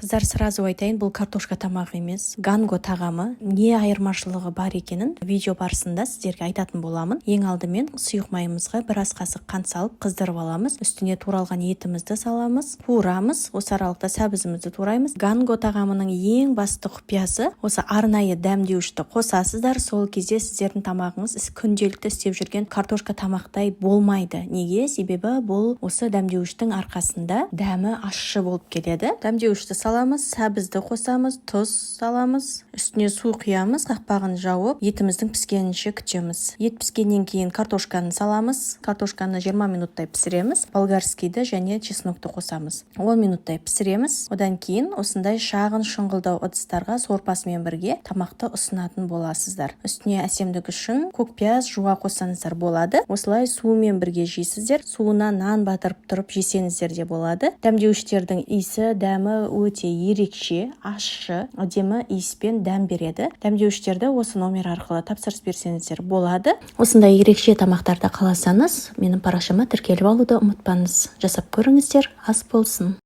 Қыздар, сразу айтайын, бұл картошка тамағы емес, ганго тағамы. Не айырмашылығы бар екенін видео барысында сіздерге айтатын боламын. Ең алдымен сұйық майымызға бір ас қасық қант салып қыздырып аламыз. Үстіне туралған етімізді саламыз, қуырамыз. Осы аралықта сәбізімізді тураймыз. Ганго тағамының ең басты құпиясы осы арнайы дәмдеуішті қосасыздар. Сол кезде сіздердің тамағыңыз күнделікті істеп жүрген картошка тамақтай болмайды. Неге? Себебі бұл осы дәмдеуіштің арқасында дәмі ащы болып келеді. Дәмдеуішті саламыз, сәбізді қосамыз, тұз саламыз, үстіне су құямыз, қақпағын жауып, етіміздің піскенінше күтеміз. Ет піскеннен кейін картошканы саламыз, картошканы 20 минуттай пісіреміз, болгарскийді және чеснокты қосамыз. 10 минуттай пісіреміз. Одан кейін осындай шағын шұңғылдау ыдыстарға сорпасымен бірге тамақты ұсынатын боласыздар. Үстіне әсемдік үшін көк пияз жуа қоссаңыздар болады. Осылай суымен бірге жейсіздер. Суына нан батырып тұрып жесеңіздер де болады. Дәмдеуіштердің иісі, дәмі өте ерекше, ащы, әдемі иіспен дәм береді. Дәмдеуіштерді осы номер арқылы тапсырыс берсеңіздер болады. Осындай ерекше тамақтарды қаласаңыз, менің парақшама тіркеліп алуды ұмытпаңыз. Жасап көріңіздер, ас болсын.